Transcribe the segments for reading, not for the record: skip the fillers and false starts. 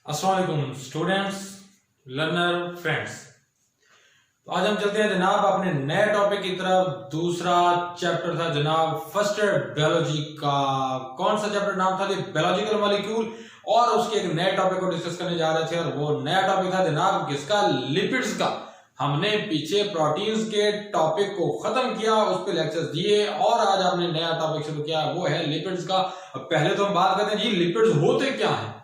अस्सलाम वालेकुम students, learner, friends. तो आज हम चलते हैं जनाब अपने नए टॉपिक की तरफ। दूसरा चैप्टर था जनाब फर्स्ट बायोलॉजी का। कौन सा चैप्टर नाम था? Biological molecule. और उसके एक नए टॉपिक को डिस्कस करने जा रहे थे और वो नया टॉपिक था जनाब किसका? लिपिड्स का। हमने पीछे प्रोटीन्स के टॉपिक को खत्म किया, उस पर लेक्चर्स दिए और आज आपने नया टॉपिक शुरू किया, वो है लिपिड्स का। पहले तो हम बात करते हैं जी लिपिड्स होते क्या हैं।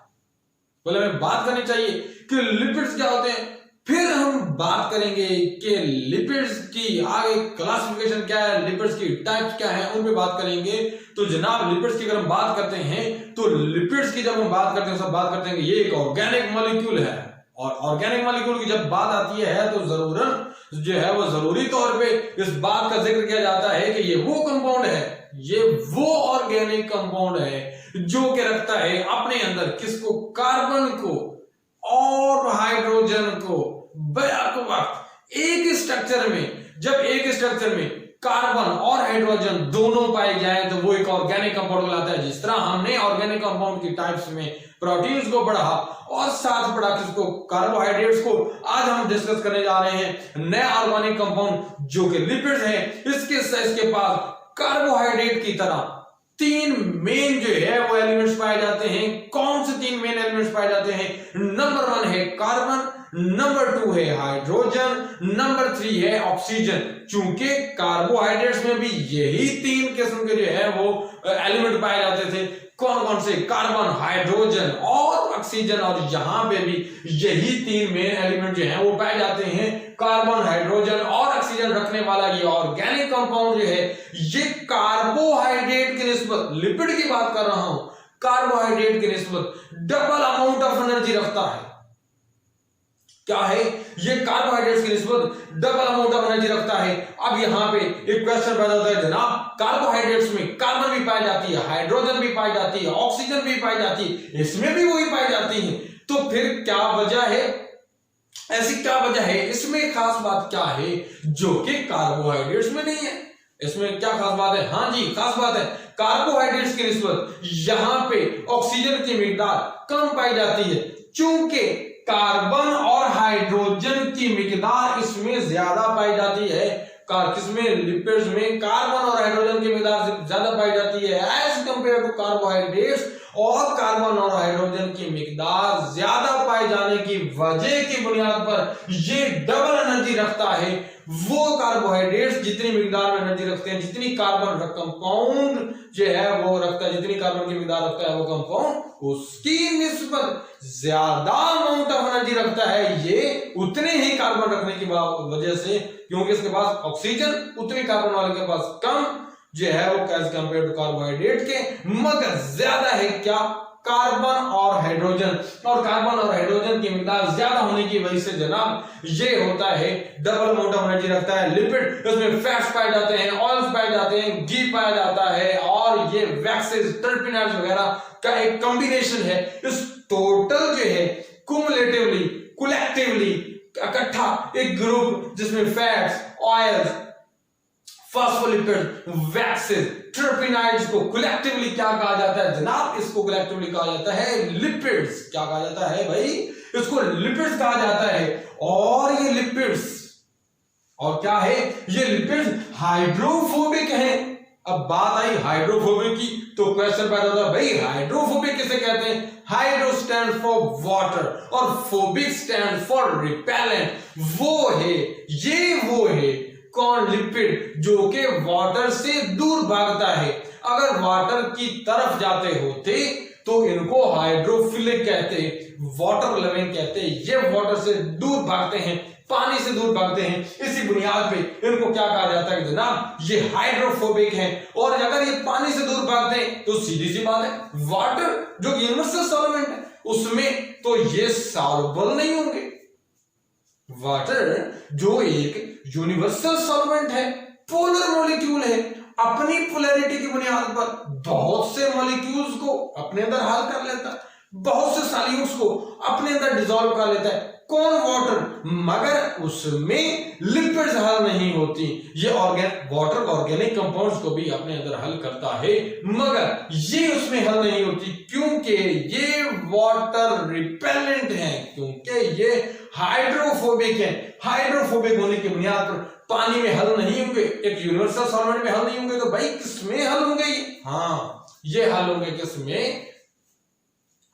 पहले हमें बात करनी चाहिए कि लिपिड्स क्या होते हैं, फिर हम बात करेंगे कि लिपिड्स की आगे क्लासिफिकेशन क्या है, लिपिड्स की टाइप्स क्या है, उन पे बात करेंगे। तो जनाब लिपिड्स की अगर हम बात करते हैं तो लिपिड्स की जब हम बात करते हैं सब बात करते हैं कि ये एक ऑर्गेनिक मॉलिक्यूल है। और ऑर्गेनिक मॉलिक्यूल की जब बात आती है तो जरूरन जो है वो जरूरी तौर पे इस बात का जिक्र किया जाता है कि ये वो कंपाउंड है, ये वो ऑर्गेनिक कंपाउंड है जो कि रखता है अपने अंदर किसको? कार्बन को और हाइड्रोजन को बैक वक्त एक स्ट्रक्चर में। जब एक स्ट्रक्चर में कार्बन और हाइड्रोजन दोनों पाए जाए तो वो एक ऑर्गेनिक कंपाउंड कहलाता है। जिस तरह हमने ऑर्गेनिक कंपाउंड की टाइप्स में प्रोटीन्स को पढ़ा और साथ पढ़ा किसको? कार्बोहाइड्रेट्स को। आज हम डिस्कस करने जा रहे हैं नया ऑर्गेनिक कंपाउंड जो कि लिपिड्स है। इसके पास कार्बोहाइड्रेट की तरह तीन मेन जो है वो एलिमेंट्स पाए जाते हैं। कौन से तीन मेन एलिमेंट्स पाए जाते हैं? नंबर 1 है कार्बन, नंबर 2 है हाइड्रोजन, नंबर 3 है ऑक्सीजन। चूंकि कार्बोहाइड्रेट्स में भी यही तीन किस्म के जो है वो एलिमेंट पाए जाते थे। कौन कौन से? कार्बन, हाइड्रोजन और ऑक्सीजन। और यहां पे भी यही तीन मेन एलिमेंट जो है वो पाए जाते हैं। कार्बन, हाइड्रोजन और ऑक्सीजन रखने वाला ये ऑर्गेनिक कंपाउंड जो है ये कार्बोहाइड्रेट की निस्बत, लिपिड की बात कर रहा हूं, कार्बोहाइड्रेट की निस्बत डबल अमाउंट ऑफ एनर्जी रखता है। क्या है? ये कार्बोहाइड्रेट्स की निस्बत डबल अमाउंट ऑफ एनर्जी रखता है। अब यहां पे एक क्वेश्चन पैदा होता है जनाब, कार्बोहाइड्रेट्स में कार्बन भी पाई जाती है, हाइड्रोजन भी पाई जाती है, ऑक्सीजन भी पाई जाती है, इसमें भी वही पाई जाती है। तो फिर क्या वजह है? ऐसी क्या वजह है? इसमें खास बात क्या है जो कि कार्बोहाइड्रेट्स में नहीं है? इसमें क्या खास बात है? हाँ जी, खास बात है कार्बोहाइड्रेट्स की निस्बत यहां पे ऑक्सीजन की मिकदार कम पाई जाती है। चूंकि कार्बन और हाइड्रोजन की मिकदार इसमें ज्यादा पाई जाती है। किसमें? लिपिड्स में कार्बन और हाइड्रोजन की मिकदार ज्यादा पाई जाती है एज कंपेयर टू कार्बोहाइड्रेट्स। और कार्बन और हाइड्रोजन की मिकदार ज्यादा पाए जाने की वजह की बुनियाद पर ये डबल एनर्जी रखता है। वो कार्बोहाइड्रेट्स जितनी मिकदार में एनर्जी रखते हैं, जितनी कार्बन कंपाउंड जो है वो रखता है, जितनी कार्बन की मिकदार रखता है वो कंपाउंड, उसकी निस्बत ज्यादा अमाउंट ऑफ एनर्जी रखता है ये उतने ही कार्बन रखने की वजह से, क्योंकि इसके पास ऑक्सीजन उतनी कार्बन वाले के पास कम जो है वो एज कंपेयर टू कार्बोहाइड्रेट के, मगर ज्यादा है क्या? कार्बन और हाइड्रोजन। और कार्बन और हाइड्रोजन की मिकदार ज्यादा होने की वजह से जनाब ये होता है डबल अमाउंट ऑफ एनर्जी रखता है। लिपिड, उसमें फैट्स पाए जाते हैं, ऑयल्स पाए जाते हैं, घी पाया जाता है और ये वैक्सेस, टर्पिनाइड्स वगैरह का एक कॉम्बिनेशन है। इस टोटल जो है कुमुलेटिवली, कलेक्टिवली इकट्ठा एक ग्रुप जिसमें फैट्स, ऑयल्स, फॉस्फोलिपिड, वैक्सेस, टर्पिनाइड्स को कलेक्टिवली क्या कहा जाता है जनाब? इसको कलेक्टिवली कहा जाता है लिपिड्स। क्या कहा जाता है भाई? इसको लिपिड्स कहा जाता है। और ये लिपिड्स और क्या है? ये लिपिड्स हाइड्रोफोबिक है। अब बात आई हाइड्रोफोबिक की तो क्वेश्चन पैदा होता है भाई हाइड्रोफोबिक किसे कहते हैं? हाइड्रो स्टैंड फॉर वाटर और फोबिक स्टैंड फॉर रिपेलेंट। वो है, ये वो है कौन? लिपिड जो कि वाटर से दूर भागता है। अगर वाटर की तरफ जाते होते तो इनको हाइड्रोफिलिक कहते, वाटर लविंग कहते। ये वाटर से दूर भागते हैं, पानी से दूर भागते हैं। इसी बुनियाद पे इनको क्या कहा जाता है जनाब? ये हाइड्रोफोबिक हैं। और अगर ये पानी से दूर भागते हैं तो सीधी सी बात है वाटर जो यूनिवर्सल सॉल्वेंट है उसमें तो ये सॉल्युबल नहीं होंगे। वाटर जो एक यूनिवर्सल सॉल्वेंट है, पोलर मॉलिक्यूल है, अपनी पोलैरिटी की बुनियाद पर बहुत से मॉलिक्यूल्स को अपने अंदर हल कर लेता है, बहुत से सॉल्यूट्स को अपने अंदर डिसॉल्व कर लेता है। कौन? वाटर। मगर उसमें लिपिड्स हल नहीं होती। ये वाटर ऑर्गेनिक कंपाउंड्स को भी अपने अंदर हल करता है मगर ये उसमें हल नहीं होती क्योंकि ये वाटर रिपेलेंट हैं क्योंकि ये हाइड्रोफोबिक है। हाइड्रोफोबिक होने की बुनियाद पर पानी में हल नहीं होंगे, एक यूनिवर्सल सॉल्वेंट में हल नहीं होंगे, तो भाई किसमें हल होंगे ये? हाँ, ये हल होंगे किसमें?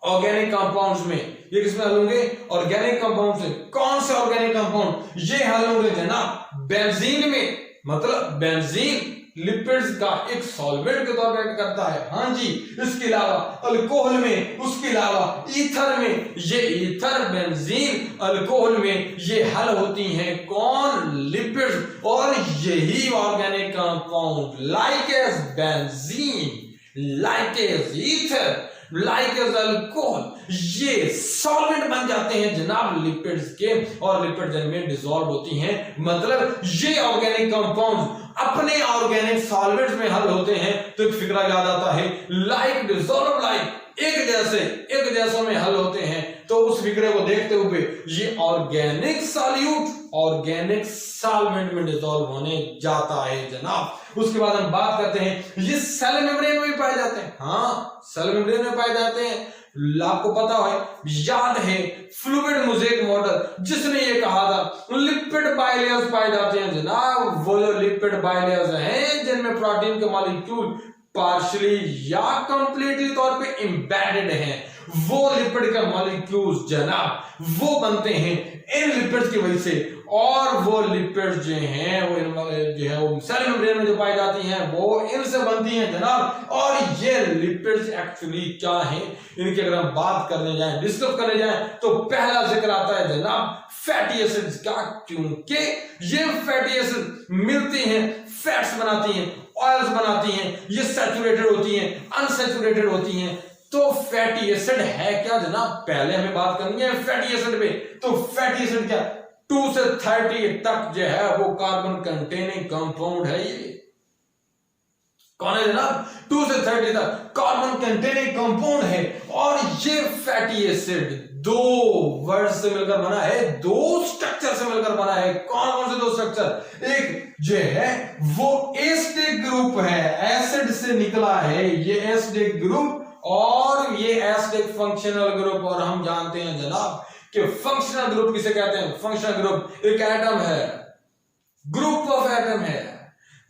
ऑर्गेनिक कंपाउंड्स में। ये किसमें हल होंगे? ऑर्गेनिक कंपाउंड से। कौन से ऑर्गेनिक कंपाउंड? ये हल होंगे जनाब बेंजीन में। मतलब बेंजीन लिपिड्स का एक सॉल्वेंट के तौर पर एक्ट करता है। हाँ जी, इसके अलावा अल्कोहल में, उसके अलावा ईथर में, ये ईथर, बेंजीन, अल्कोहल में ये हल होती हैं कौन? लिपिड्स। और यही organic compound like as benzene, like as ether, like as alcohol, ये सॉल्वेंट बन जाते हैं जनाब लिपिड्स के, और लिपिड में डिसॉल्व होती हैं। मतलब ये ऑर्गेनिक कंपाउंड अपने ऑर्गेनिक सॉल्वेंट्स में हल होते हैं। तो एक फिक्रा याद आता है, लाइक डिसॉल्व लाइक, एक जैसों में हल होते हैं। तो उस फिक्रे को देखते हुए ये ऑर्गेनिक सॉल्यूट ऑर्गेनिक सॉल्वेंट में डिसॉल्व होने जाता है जनाब। उसके बाद हम बात करते हैं, ये सेल मेम्ब्रेन में पाए जाते हैं। हाँ, सेल मेम्ब्रेन में पाए जाते हैं। आपको पता है, याद है फ्लूइड मोज़ेक मॉडल जिसने ये कहा था लिपिड बाइलेयर्स पाए जाते हैं जनाब। वो जो लिपिड बाइलेयर्स हैं जिनमें प्रोटीन के मॉलिक्यूल पार्शियली या कंप्लीटली तौर पे एम्बेडेड हैं, वो लिपिड के मॉलिक्यूल्स जनाब वो बनते हैं इन लिपिड्स की वजह से। और वो लिपिड्स जो हैं वो सेल मेम्ब्रेन में जो पाई जाती हैं वो इनसे बनती हैं जनाब। और ये लिपिड्स एक्चुअली क्या हैं, इनकी अगर हम बात करने जाएं, डिस्कस करने जाएं, तो पहला जिक्र आता है जनाब फैटी एसिड्स का, क्योंकि ये फैटी एसिड मिलती हैं, फैट्स बनाती हैं, ऑयल्स बनाती हैं, ये सैचुरेटेड होती हैं, अनसैचुरेटेड होती हैं। तो फैटी एसिड है क्या जनाब? पहले हमें बात करनी है फैटी एसिड पे। तो फैटी एसिड क्या? 2 से 30 तक जो है वो कार्बन कंटेनिंग कंपाउंड है। ये कौन है जनाब? 2 से 30 तक कार्बन कंटेनिंग कंपाउंड है। और ये फैटी एसिड 2 वर्ड से मिलकर बना है, 2 स्ट्रक्चर से मिलकर बना है। कौन कौन से 2 स्ट्रक्चर? एक जो है वो एसिडिक ग्रुप है, एसिड से निकला है ये एसिडिक ग्रुप, और ये एसिडिक फंक्शनल ग्रुप। और हम जानते हैं जनाब कि फंक्शनल ग्रुप किसे कहते हैं? फंक्शनल ग्रुप एक एटम है, ग्रुप ऑफ एटम है,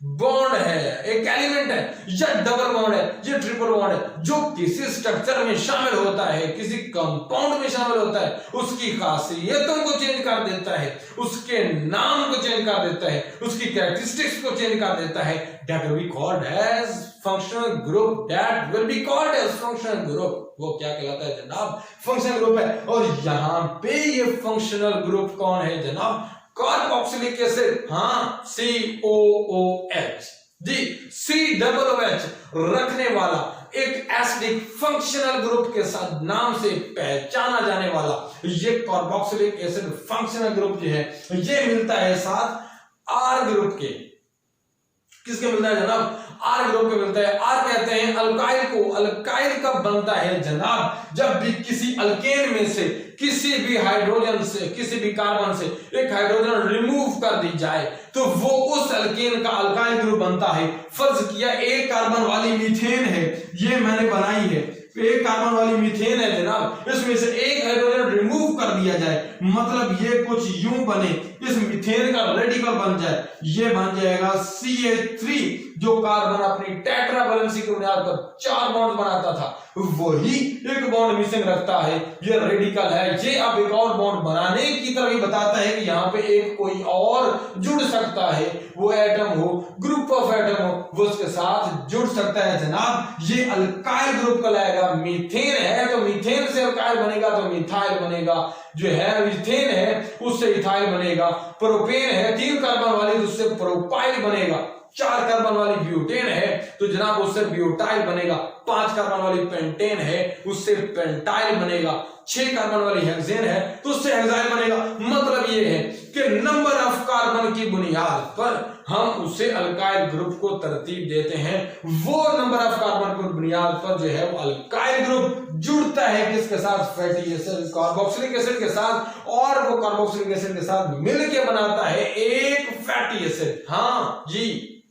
बॉन्ड है, एक एलिमेंट है, या डबल बॉन्ड है, या ट्रिपल बॉन्ड है, जो किसी स्ट्रक्चर में शामिल होता है, किसी कंपाउंड में शामिल होता है, उसकी खासियतों को चेंज कर देता है, उसके नाम को चेंज कर देता है, उसकी कैरेक्टरिस्टिक्स को चेंज कर देता है। That will be called as functional group. That will be called as functional group. वो क्या कहलाता है जनाब? फंक्शनल ग्रुप है। और यहां पे ये फंक्शनल ग्रुप कौन है जनाब? Carboxylic acid. हाँ, COOH जी, COOH रखने वाला एक एसिडिक फंक्शनल ग्रुप के साथ नाम से पहचाना जाने वाला ये कार्बोक्सिलिक एसिड फंक्शनल ग्रुप जो है ये मिलता है साथ R ग्रुप के। किसके मिलता है जनाब? R ग्रुप के मिलता है। R कहते हैं अल्काइल को। अल्काइल कब बनता है जनाब? जब भी किसी अल्केन में से किसी भी हाइड्रोजन से, किसी भी कार्बन से एक हाइड्रोजन रिमूव कर दी जाए तो वो उस अल्केन का अल्काइल ग्रुप बनता है। फर्ज किया एक कार्बन वाली मीथेन है, ये मैंने बनाई है, एक कार्बन वाली मीथेन है जनाब, इसमें से एक हाइड्रोजन रिमूव कर दिया जाए, मतलब ये कुछ यूं बने, इस मीथेन का रेडिकल बन जाए, ये बन जाएगा CH3, जो कार्बन अपनी टेट्रा वैलेंसी की बुनियाद पर 4 बॉन्ड बनाता था, वही एक बॉन्ड मिसिंग रखता है, ये रेडिकल है। ये अब एक और बॉन्ड बनाने की तरह ही बताता है कि यहाँ पे एक कोई और जुड़ सकता है, वो एटम हो, ग्रुप ऑफ एटम हो, वो उसके साथ जुड़ सकता है जनाब। ये अल्काइल ग्रुप कहलाएगा। मीथेन है तो मीथेन से अल्काइल बनेगा तो मिथाइल बनेगा, जो है मीथेन है उससे इथाइल बनेगा। प्रोपेन है 3 कार्बन वाली तो उससे प्रोपाइल बनेगा। 4 कार्बन वाली ब्यूटेन है तो जनाब उससे ब्यूटाइल बनेगा। 5 कार्बन वाली पेंटेन है उससे पेंटाइल बनेगा। 6 कार्बन वाली हेक्सेन है तो उससे हेक्साइल बनेगा। मतलब ये है कि नंबर ऑफ कार्बन की बुनियाद पर हम उसे अल्काइल ग्रुप को तरतीब देते हैं। वो नंबर ऑफ कार्बन की बुनियाद पर जो है वो अल्काइल ग्रुप जुड़ता है किसके साथ? फैटी एसिड, कार्बोक्सिलिक एसिड के साथ, और वो कार्बोक्सिलिक एसिड के साथ मिलकर बनाता है एक फैटी एसिड। हाँ जी,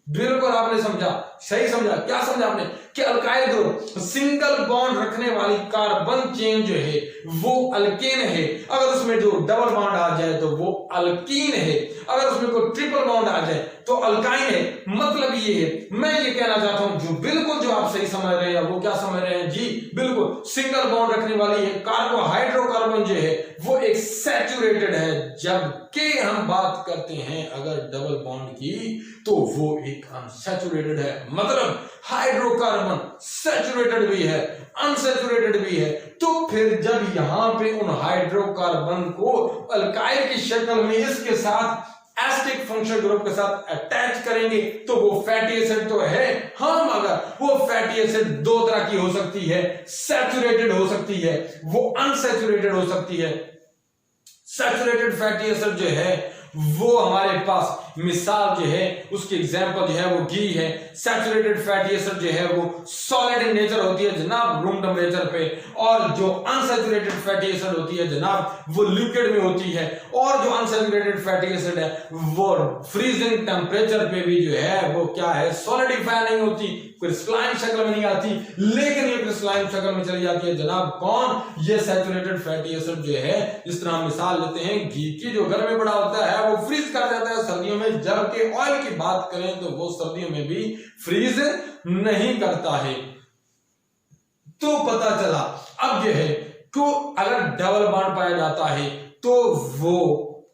बिल्कुल आपने समझा, सही समझा। क्या समझा आपने कि अल्काइल ग्रुप सिंगल बॉन्ड रखने वाली कार्बन चेन जो है वो अल्केन है, अगर उसमें जो डबल बॉन्ड आ जाए तो वो अल्कीन है, अगर उसमें कोई ट्रिपल बॉन्ड आ जाए तो अल्काइन है। मतलब ये है, मैं ये कहना चाहता हूं जो बिल्कुल जो आप सही समझ रहे हैं वो क्या समझ रहे हैं जी, बिल्कुल सिंगल बॉन्ड रखने वाली है हाइड्रोकार्बन जो है वो एक सैचुरेटेड है, जबकि हम बात करते हैं अगर डबल बॉन्ड की तो वो एक अनसैचुरेटेड है। मतलब हाइड्रोकार्बन सैचुरेटेड भी है, अनसैचुरेटेड भी है। तो फिर जब यहां पे उन हाइड्रोकार्बन को अल्काइल की शक्ल में इसके साथ एसिडिक फंक्शनल ग्रुप के साथ अटैच करेंगे तो वो फैटी एसिड तो है, हाँ, मगर वो फैटी एसिड दो तरह की हो सकती है, सैचुरेटेड हो सकती है, वो अनसैचुरेटेड हो सकती है। सैचुरेटेड फैटी एसिड जो है वो हमारे पास मिसाल जो है उसकी एग्जांपल जो है वो घी है। सैचुरेटेड फैटी एसिड जो है वो सॉलिड इन नेचर होती है जनाब रूम टेम्परेचर पे, और जो अनसैचुरेटेड फैटी एसिड होती है जनाब वो लिक्विड में होती है, और जो अनसैचुरेटेड फैटी एसिड है वो फ्रीजिंग टेम्परेचर पे भी जो है वो क्या है, सॉलिडिफाई नहीं होती, क्रिस्टलाइन शक्ल में नहीं आती, लेकिन ये क्रिस्टलाइन शक्ल में चली जाती है जनाब कौन, ये सैचुरेटेड फैटी एसिड जो है। इस तरह मिसाल लेते हैं घी की, जो घर में बड़ा होता है वो फ्रीज कर जाता है सर्दियों में, जबकि ऑयल की बात करें तो वो सर्दियों में भी फ्रीज नहीं करता है। तो पता चला अब यह है कि अगर डबल बॉन्ड पाया जाता है तो वो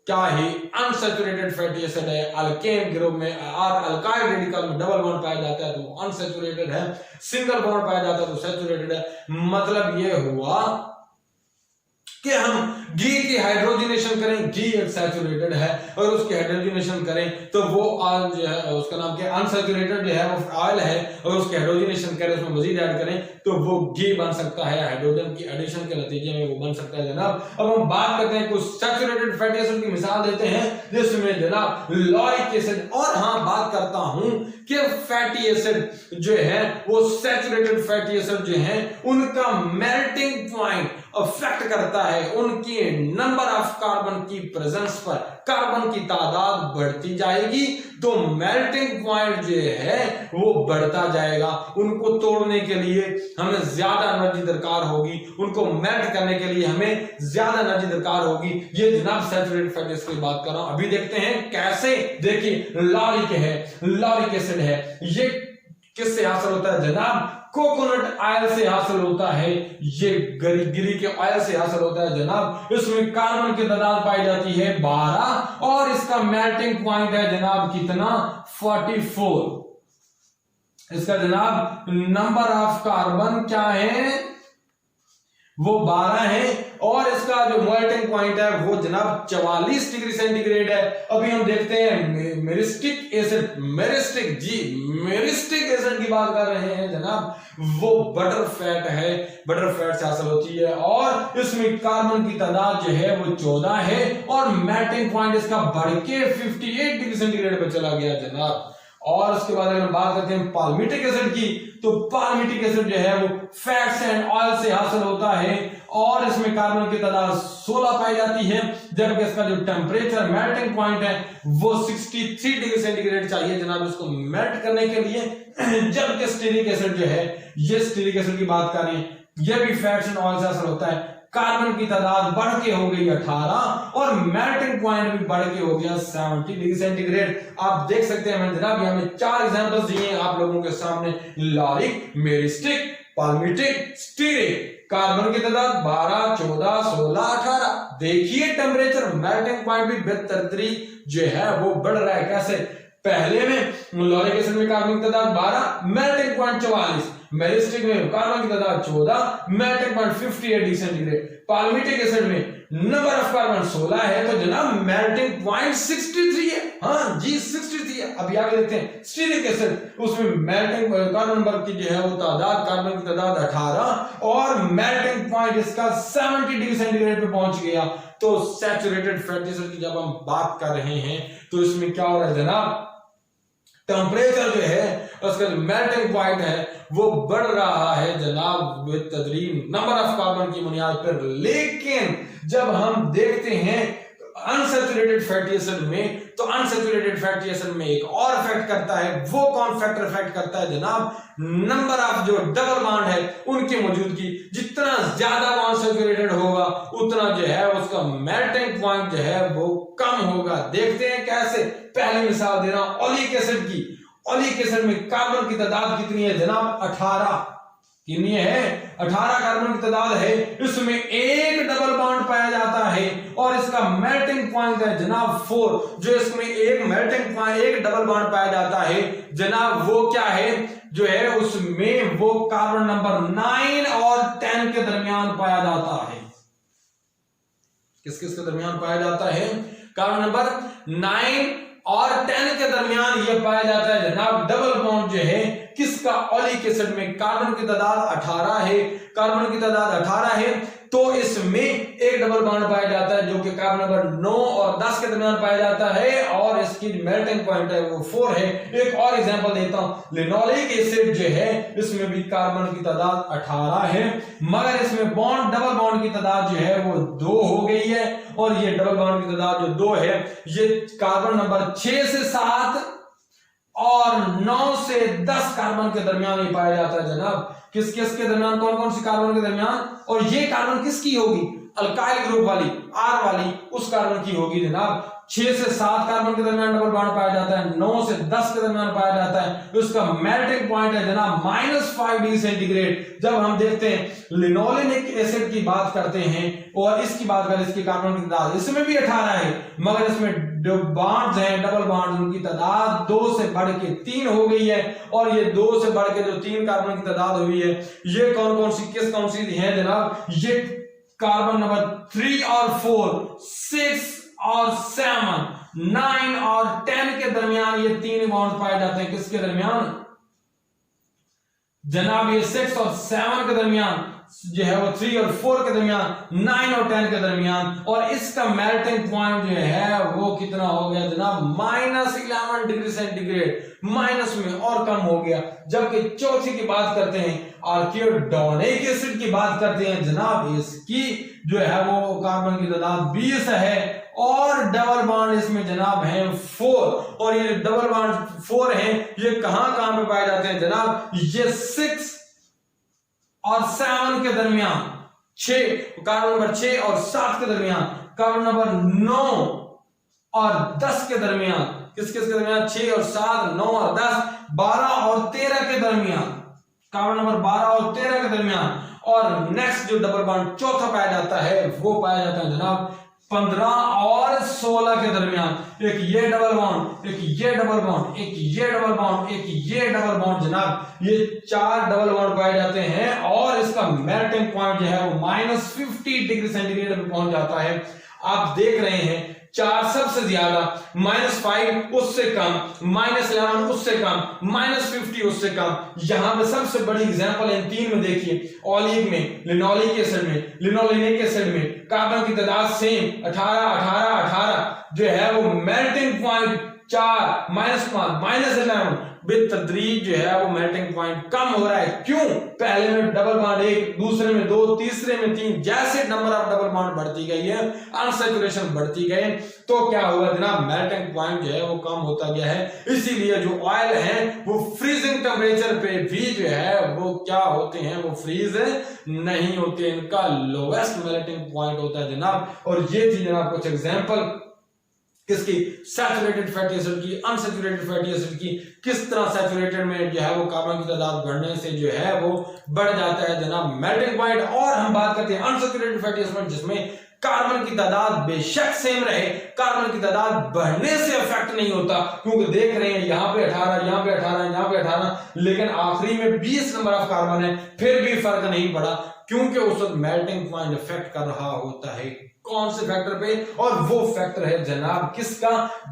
क्या है, अनसैचुरेटेड फैटी एसिड है। अल्केन ग्रुप में और अल्काइल रेडिकल में डबल बॉन्ड पाया जाता है तो वो अनसैचुरेटेड है, सिंगल बॉन्ड पाया जाता है तो सैचुरेटेड है। मतलब ये हुआ कि हम घी की हाइड्रोजनेशन करें, घी एक सैचुरेटेड है, और उसकी हाइड्रोजनेशन करें तो वो ऑयल जो है उसका नाम क्या, अनसैचुरेटेड जो है वो ऑयल है, और उसकी हाइड्रोजनेशन करें उसमें मजीद ऐड करें तो वो घी बन सकता है, हाइड्रोजन की एडिशन के नतीजे में वो बन सकता है जनाब। अब हम बात करते हैं कुछ सैचुरेटेड फैटी एसिड की मिसाल देते हैं जिसमें जनाब लॉरिक एसिड, और हाँ बात करता हूं कि फैटी एसिड जो है वो सैचुरेटेड फैटी एसिड जो है उनका मेल्टिंग पॉइंट अफेक्ट करता है उनकी नंबर ऑफ कार्बन की प्रेजेंस पर, कार्बन की तादाद बढ़ती जाएगी तो मेल्टिंग पॉइंट जो है वो बढ़ता जाएगा। उनको तोड़ने के लिए हमें ज्यादा एनर्जी दरकार होगी, उनको मेल्ट करने के लिए हमें ज्यादा एनर्जी दरकार होगी। ये जनाब सैचुरेटेड फैटी एसिड की बात कर रहा हूं। अभी देखते हैं कैसे, देखिए लॉरिक एसिड है, ये किससे हासिल होता है जनाब, कोकोनट ऑयल से हासिल होता है, ये गिरी के ऑयल से हासिल होता है जनाब। इसमें कार्बन की तादाद पाई जाती है 12 और इसका मेल्टिंग पॉइंट है जनाब कितना, 44। इसका जनाब नंबर ऑफ कार्बन क्या है, वो 12 है, और इसका जो मेल्टिंग पॉइंट है वो जनाब 44 डिग्री सेंटीग्रेड है। अभी हम देखते हैं मेरिस्टिक एसिड, मेरिस्टिक एसिड की बात कर रहे हैं जनाब, वो बटर फैट है, बटर फैट से हासिल होती है, और इसमें कार्बन की तादाद जो है वो 14 है, और मेल्टिंग पॉइंट इसका बढ़ के 58 डिग्री सेंटीग्रेड पे चला गया जनाब। और उसके बाद अगर बात करते हैं पाल्मिटिक एसिड की, तो पाल्मिटिक एसिड जो है वो फैट्स एंड ऑयल से हासिल होता है, और इसमें कार्बन की तादाद 16 पाई जाती है, जबकि इसका जो टेम्परेचर मेल्टिंग पॉइंट है वो 63 डिग्री सेंटीग्रेड चाहिए जनाब इसको मेल्ट करने के लिए। जबकि स्टीरिक एसिड जो है, ये स्टीरिक एसिड की बात करें, यह भी फैट्स एंड ऑयल से हासिल होता है, कार्बन की तादाद बढ़ के हो गई 18 और मेल्टिंग पॉइंट भी बढ़ के हो गया 70 डिग्री सेंटीग्रेड। आप देख सकते हैं जनाब यहाँ में 4 एग्जांपल्स दिए हैं आप लोगों के सामने, lauric, myristic, palmitic, stearic. Carbon की तादाद 12, 14, 16, 18। देखिए टेम्परेचर मेल्टिंग पॉइंट भी बेहतरीन जो है वो बढ़ रहा है। कैसे, पहले में लॉरिक एसिड में कार्बन की तादाद 12, मेल्टिंग पॉइंट 44, मेरिस्टिक में कार्बन की तादाद 14, melting point 58 degree centigrade, palmitic acid में नंबर ऑफ कार्बन 16 है तो जनाब मेल्टिंग पॉइंट 63 है। हाँ जी 63 है। अब आगे देखते हैं स्टीरिक एसिड, उसमें मेल्टिंग कार्बन नंबर की जो है वो तादाद, कार्बन की तादाद 18 और मेल्टिंग पॉइंट इसका 70 डिग्री सेंटीग्रेड पे पहुंच गया। तो सैचुरेटेड फैटी एसिड की जब हम बात कर रहे हैं तो इसमें क्या हो रहा है जनाब, टेम्परेचर जो है उसका जो मेल्टिंग पॉइंट है वो बढ़ रहा है जनाब बेतदरीन नंबर ऑफ कार्बन की बुनियाद पर। लेकिन जब हम देखते हैं अनसैचुरेटेड फैटी एसिड में तो अनसैचुरेटेड फैटी एसिड में एक और इफेक्ट करता है। वो कौन फैक्टर इफेक्ट करता है जनाब? नंबर ऑफ जो डबल बॉन्ड है उनकी मौजूदगी। जितना ज्यादा बॉन्ड सैचुरेटेड होगा उतना जो है उसका मेल्टिंग पॉइंट जो है वो कम होगा। देखते हैं कैसे। पहली मिसाल दे रहा हूं ओलिक एसिड की। ओलिक एसिड में कार्बन की तादाद कितनी है जनाब? 18। कितनी है? 18 कार्बन की तादाद है। इसमें एक डबल बॉन्ड पाया जाता है और इसका मेल्टिंग पॉइंट है जनाब 4। जो इसमें एक मेल्टिंग पॉइंट, एक डबल बॉन्ड पाया जाता है जनाब, वो क्या है? जो है उसमें वो कार्बन नंबर 9 और 10 के दरमियान पाया जाता है। किस किस के दरमियान पाया जाता है? कार्बन नंबर 9 और 10 के दरमियान ये पाया जाता है जनाब डबल बॉन्ड जो है किसका? ओलिक एसिड में। कार्बन की तादाद 18 है, कार्बन की तादाद 18 है, तो इसमें एक डबल बॉन्ड पाया जाता है जो कि कार्बन नंबर 9 और 10 के दरमियान पाया जाता है और इसकी मेल्टिंग पॉइंट है वो 4 है। एक और एग्जांपल देता हूं, लिनोलिक एसिड जो है इसमें भी कार्बन की तादाद 18 है, मगर इसमें बॉन्ड, डबल बॉन्ड की तादाद जो है वो 2 हो गई है और ये डबल बॉन्ड की तादाद जो 2 है ये कार्बन नंबर 6 से 7 और 9 से 10 कार्बन के दरमियान ही पाया जाता है जनाब। किस किस के दरमियान? कौन कौन सी कार्बन के दरमियान? और ये कार्बन किसकी होगी? अल्काइल ग्रुप वाली, आर वाली, उस कार्बन की होगी जनाब। 6 से 7 कार्बन के दरमियान डबल बॉन्ड पाया जाता है, 9 से 10 के दरमियान पाया जाता है। उसका मेल्टिंग पॉइंट है जनाब -5 डिग्री सेंटीग्रेड। जब हम देखते हैं लिनोलेनिक एसिड की बात करते हैं और इसकी बात करें, इसकी कार्बन की तादाद इसमें भी 18 है, मगर इसमें जो बॉन्ड्स हैं, डबल बॉन्ड, उनकी तादाद 2 से बढ़ के 3 हो गई है और ये 2 से बढ़ के जो 3 कार्बन की तादाद हुई है ये कौन कौन सी, किस कौन सी है जनाब? ये कार्बन नंबर 3 और 4, 6 और 7, 9 और 10 के दरमियान ये 3 बॉन्ड पाए जाते हैं। किसके दरमियान जनाब? ये 6 और 7 के दरमियान जो है वो 3 और 4 के दरमियान, 9 और 10 के दरमियान। और इसका मेल्टिंग पॉइंट जो है वो कितना हो गया जनाब? -11 डिग्री सेंटीग्रेड, माइनस में और कम हो गया। जबकि चौथी की बात करते हैं, आर्कियोडोनिक एसिड की बात करते हैं जनाब, इसकी जो है वो कार्बन की तादाद 20 है और डबल बॉन्ड इसमें जनाब है 4। और ये डबल बॉन्ड 4 है, ये कहां कहां पे पाए जाते हैं जनाब? ये 6 और 7 के दरमियान, 6 कार्बन नंबर 6 और 7 के दरमियान, कार्बन नंबर 9 और 10 के दरमियान। किस किस के दरमियान? 6 और 7, 9 और 10, 12 और 13 के दरमियान, कार्बन नंबर 12 और 13 के दरमियान। और नेक्स्ट जो डबल बॉन्ड चौथा पाया जाता है वो पाया जाता है जनाब 15 और 16 के दरमियान। एक ये डबल बॉन्ड, एक ये डबल बॉन्ड, एक ये डबल बॉन्ड, एक ये डबल बॉन्ड जनाब, ये 4 डबल बॉन्ड पाए जाते हैं और इसका मेल्टिंग पॉइंट जो है वो -50 डिग्री सेंटीग्रेड पे पहुंच जाता है। आप देख रहे हैं 4 सबसे ज्यादा, -5 उससे कम, -11 उससे कम, -50 उससे कम। यहां पे सबसे बड़ी एग्जांपल इन 3 में देखिए, ओलिक में, लिनोलिक एसिड में, लिनोलेनिक एसिड में कार्बन की तादाद सेम 18 18 18 जो है वो मेल्टिंग पॉइंट 4 -5 -11 बेतदरीज जो है वो मेल्टिंग पॉइंट कम हो रहा है। क्यों? पहले में डबल बॉन्ड 1, दूसरे में 2, तीसरे में 3, जैसे नंबर ऑफ डबल बॉन्ड बढ़ती गई है, अनसैचुरेशन बढ़ती गई, तो क्या हुआ जनाब? मेल्टिंग पॉइंट जो है वो कम होता गया है। इसीलिए जो ऑयल है वो फ्रीजिंग टेम्परेचर पे भी जो है वो क्या होते हैं? वो फ्रीज नहीं होते, इनका लोवेस्ट मेल्टिंग पॉइंट होता है जनाब। और ये थी जनाब कुछ एग्जांपल किसकी? सैचुरेटेड फैटी एसिड की, अनसैचुरेटेड फैटी एसिड की। किस तरह सैचुरेटेड में जो है वो कार्बन की तादाद बढ़ने से जो है वो बढ़ जाता है जनाब मेल्टिंग पॉइंट। और हम बात करते हैं अनसैचुरेटेड फैटी एसिड जिसमें कार्बन की तादाद बेशक सेम रहे, कार्बन की तादाद बढ़ने से इफेक्ट नहीं होता, क्योंकि देख रहे हैं यहाँ पे 18, यहाँ पे 18, यहाँ पे 18, लेकिन आखिरी में 20 नंबर ऑफ कार्बन है, फिर भी फर्क नहीं पड़ा, क्योंकि उस वक्त मेल्टिंग पॉइंट इफेक्ट कर रहा होता है कौन से फैक्टर पे? और वो फैक्टर है जनाब किसका?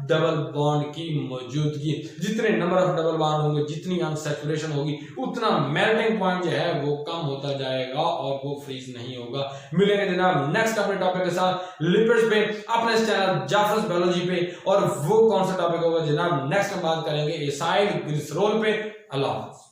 डबल बॉन्ड की मौजूदगी। जितने नंबर ऑफ डबल बॉन्ड होंगे, जितनी अनसैचुरेशन होगी, उतना मेल्टिंग पॉइंट जो है वो कम होता जाएगा और वो फ्रीज नहीं होगा। मिलेंगे जनाब नेक्स्ट अपने टॉपिक के साथ लिपिड्स पे, अपने चैनल जाफर्स बायोलॉजी पे। और वो कौन सा टॉपिक होगा जनाब? नेक्स्ट हम बात करेंगे एसाइल ग्लिसरॉल पे। अल्लाह हाफ़िज़।